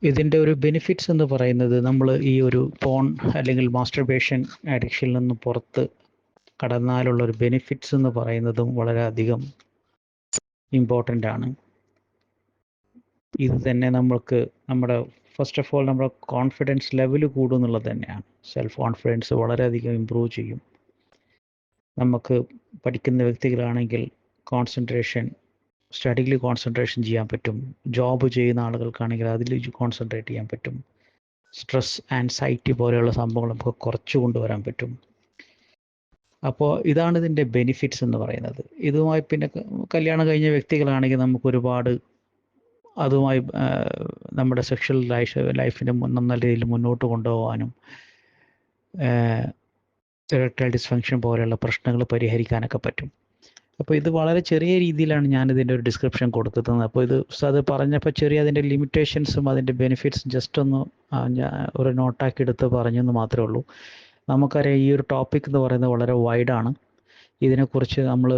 ഇതിൻ്റെ ഒരു ബെനിഫിറ്റ്സ് എന്ന് പറയുന്നത് നമ്മൾ ഈ ഒരു പോൺ അല്ലെങ്കിൽ മാസ്റ്റർബേഷൻ അഡിക്ഷനിൽ നിന്ന് പുറത്ത് കടന്നാലുള്ള ഒരു ബെനിഫിറ്റ്സ് എന്ന് പറയുന്നതും വളരെയധികം ഇമ്പോർട്ടൻ്റ് ആണ്. ഇത് തന്നെ നമ്മൾക്ക് നമ്മുടെ ഫസ്റ്റ് ഓഫ് ഓൾ നമ്മുടെ കോൺഫിഡൻസ് ലെവൽ കൂടും എന്നുള്ളത് തന്നെയാണ്. സെൽഫ് കോൺഫിഡൻസ് വളരെയധികം ഇമ്പ്രൂവ് ചെയ്യും. നമുക്ക് പഠിക്കുന്ന വ്യക്തികളാണെങ്കിൽ സ്റ്റഡിയിൽ കോൺസെൻട്രേഷൻ ചെയ്യാൻ പറ്റും. ജോബ് ചെയ്യുന്ന ആളുകൾക്കാണെങ്കിൽ അതിൽ കോൺസെൻട്രേറ്റ് ചെയ്യാൻ പറ്റും. സ്ട്രെസ്, ആൻസൈറ്റി പോലെയുള്ള സംഭവങ്ങൾ നമുക്ക് കുറച്ച് കൊണ്ടുവരാൻ പറ്റും. അപ്പോൾ ഇതാണ് ഇതിൻ്റെ ബെനിഫിറ്റ്സ് എന്ന് പറയുന്നത്. ഇതുമായി പിന്നെ കല്യാണം കഴിഞ്ഞ വ്യക്തികളാണെങ്കിൽ നമുക്ക് ഒരുപാട് അതുമായി നമ്മുടെ സെക്ഷൽ ലൈഫിനെ നല്ല രീതിയിൽ മുന്നോട്ട് കൊണ്ടുപോകാനും ഇറക്ടൈൽ ഡിസ്ഫങ്ഷൻ പോലെയുള്ള പ്രശ്നങ്ങൾ പരിഹരിക്കാനൊക്കെ പറ്റും. അപ്പോൾ ഇത് വളരെ ചെറിയ രീതിയിലാണ് ഞാനിതിൻ്റെ ഒരു ഡിസ്ക്രിപ്ഷൻ കൊടുക്കുന്നത്. അപ്പോൾ ഇത് അത് പറഞ്ഞപ്പോൾ ചെറിയ അതിൻ്റെ ലിമിറ്റേഷൻസും അതിൻ്റെ ബെനിഫിറ്റ്സും ജസ്റ്റ് ഒന്ന് ഒരു നോട്ടാക്കി എടുത്ത് പറഞ്ഞെന്ന് മാത്രമേ ഉള്ളൂ. നമുക്കറിയാം ഈ ഒരു ടോപ്പിക് എന്ന് പറയുന്നത് വളരെ വൈഡാണ്. ഇതിനെക്കുറിച്ച് നമ്മൾ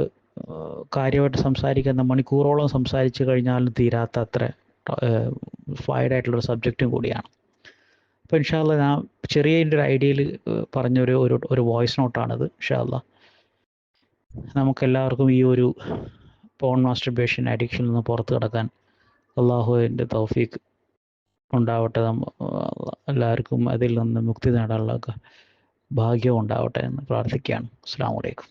കാര്യമായിട്ട് സംസാരിക്കുന്ന മണിക്കൂറോളം സംസാരിച്ച് കഴിഞ്ഞാലും തീരാത്ത അത്ര വൈഡായിട്ടുള്ളൊരു സബ്ജക്റ്റും കൂടിയാണ്. അപ്പോൾ ഇൻഷാ അല്ലാ ഞാൻ ചെറിയ എൻ്റെ ഒരു ഐഡിയയിൽ പറഞ്ഞൊരു വോയിസ് നോട്ടാണിത്. ഇൻഷാ അല്ലാ നമുക്കെല്ലാവർക്കും ഈ ഒരു പോൺ മാസ്റ്റർബേഷൻ അഡിക്ഷനിൽ നിന്ന് പുറത്ത് കിടക്കാൻ അള്ളാഹുവിൻ്റെ തൗഫീഖ് ഉണ്ടാവട്ടെ. എല്ലാവർക്കും അതിൽ നിന്ന് മുക്തി നേടാനുള്ള ഭാഗ്യം ഉണ്ടാവട്ടെ എന്ന് പ്രാർത്ഥിക്കുകയാണ്. അസ്സലാമു അലൈക്കും.